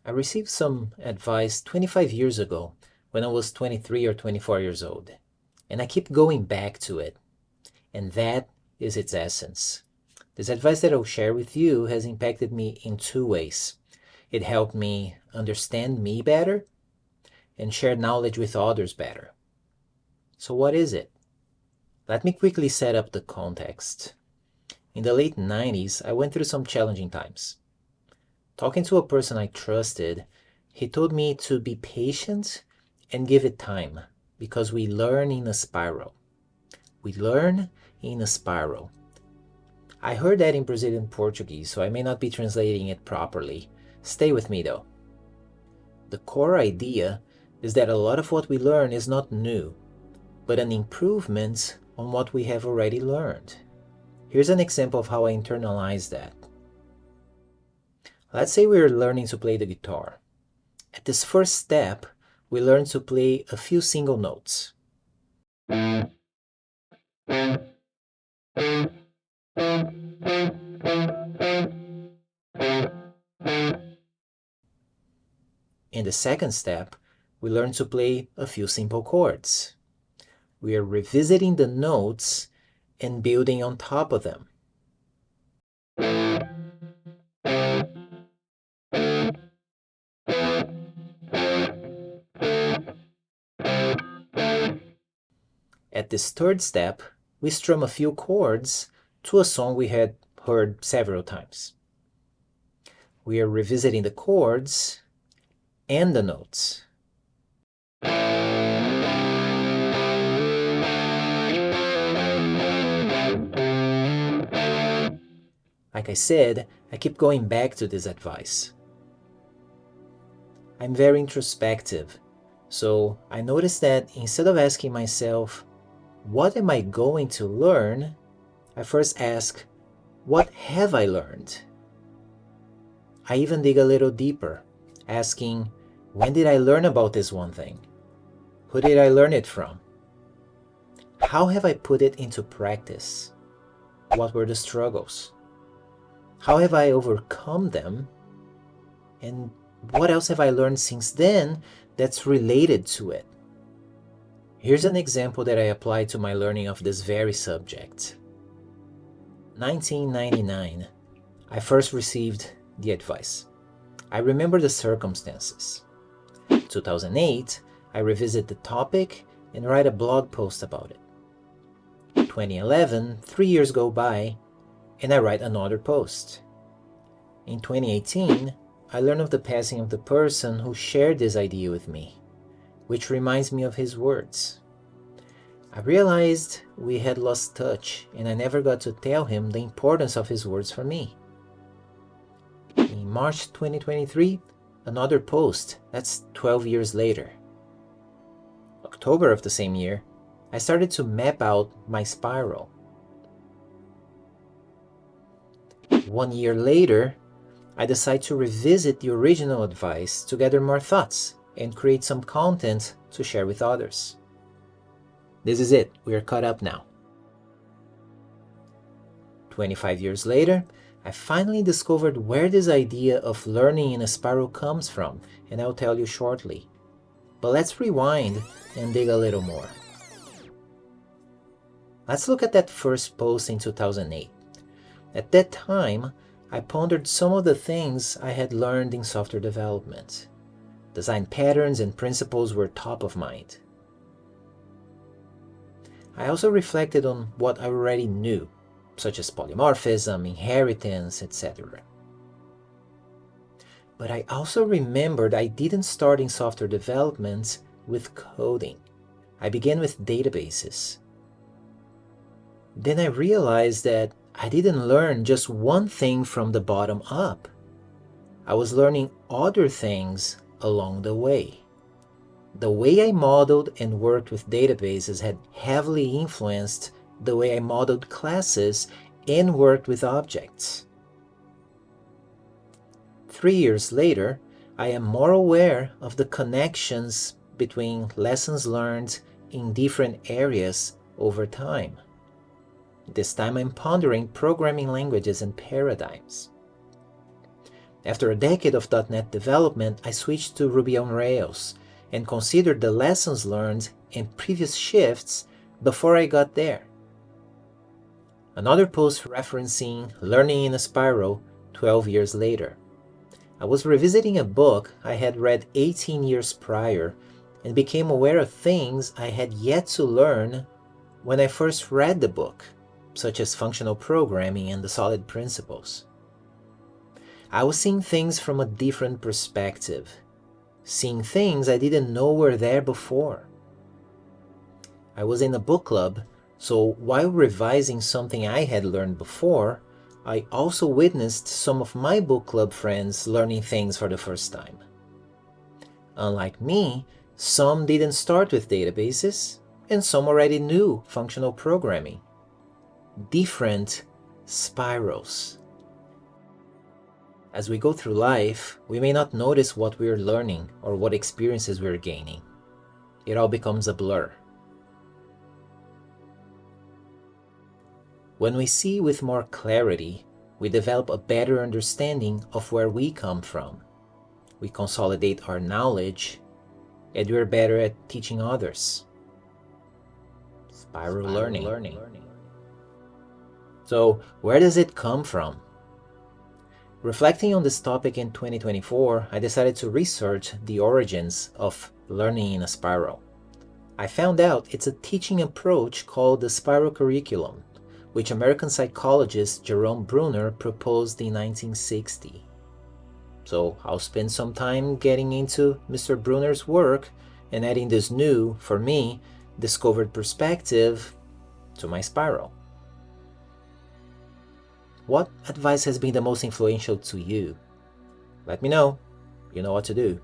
I received some advice 25 years ago when I was 23 or 24 years old, and I keep going back to it, and that is its essence. This advice that I'll share with you has impacted me in two ways. It helped me understand me better and share knowledge with others better. So what is it? Let me quickly set up the context. In the late 90s, I went through some challenging times. Talking to a person I trusted, he told me to be patient and give it time because we learn in a spiral. We learn in a spiral. I heard that in Brazilian Portuguese, so I may not be translating it properly. Stay with me though. The core idea is that a lot of what we learn is not new, but an improvement on what we have already learned. Here's an example of how I internalize that. Let's say we're learning to play the guitar. At this first step, we learn to play a few single notes. In the second step, we learn to play a few simple chords. We are revisiting the notes and building on top of them. At this third step, we strum a few chords to a song we had heard several times. We are revisiting the chords and the notes. Like I said, I keep going back to this advice. I'm very introspective, so I noticed that instead of asking myself, what am I going to learn? I first ask, what have I learned? I even dig a little deeper, asking, when did I learn about this one thing? Who did I learn it from? How have I put it into practice? What were the struggles? How have I overcome them? And what else have I learned since then that's related to it? Here's an example that I applied to my learning of this very subject. 1999, I first received the advice. I remember the circumstances. 2008, I revisit the topic and write a blog post about it. 2011, 3 years go by, and I write another post. In 2018, I learn of the passing of the person who shared this idea with me, which reminds me of his words. I realized we had lost touch and I never got to tell him the importance of his words for me. In March 2023, another post, that's 12 years later. October of the same year, I started to map out my spiral. 1 year later, I decide to revisit the original advice to gather more thoughts and create some content to share with others. This is it, we are caught up now. 25 years later, I finally discovered where this idea of learning in a spiral comes from, and I'll tell you shortly. But let's rewind and dig a little more. Let's look at that first post in 2008. At that time, I pondered some of the things I had learned in software development. Design patterns and principles were top of mind. I also reflected on what I already knew, such as polymorphism, inheritance, etc. But I also remembered I didn't start in software development with coding. I began with databases. Then I realized that I didn't learn just one thing from the bottom up. I was learning other things along the way. The way I modeled and worked with databases had heavily influenced the way I modeled classes and worked with objects. 3 years later, I am more aware of the connections between lessons learned in different areas over time. This time I'm pondering programming languages and paradigms. After a decade of .NET development, I switched to Ruby on Rails and considered the lessons learned in previous shifts before I got there. Another post referencing learning in a spiral 12 years later. I was revisiting a book I had read 18 years prior and became aware of things I had yet to learn when I first read the book, such as functional programming and the solid principles. I was seeing things from a different perspective, seeing things I didn't know were there before. I was in a book club, so while revising something I had learned before, I also witnessed some of my book club friends learning things for the first time. Unlike me, some didn't start with databases, and some already knew functional programming. Different spirals. As we go through life, we may not notice what we're learning or what experiences we're gaining. It all becomes a blur. When we see with more clarity, we develop a better understanding of where we come from. We consolidate our knowledge, and we're better at teaching others. Spiral learning. So, where does it come from? Reflecting on this topic in 2024, I decided to research the origins of learning in a spiral. I found out it's a teaching approach called the spiral curriculum, which American psychologist Jerome Bruner proposed in 1960. So I'll spend some time getting into Mr. Bruner's work and adding this new, for me, discovered perspective to my spiral. What advice has been the most influential to you? Let me know. You know what to do.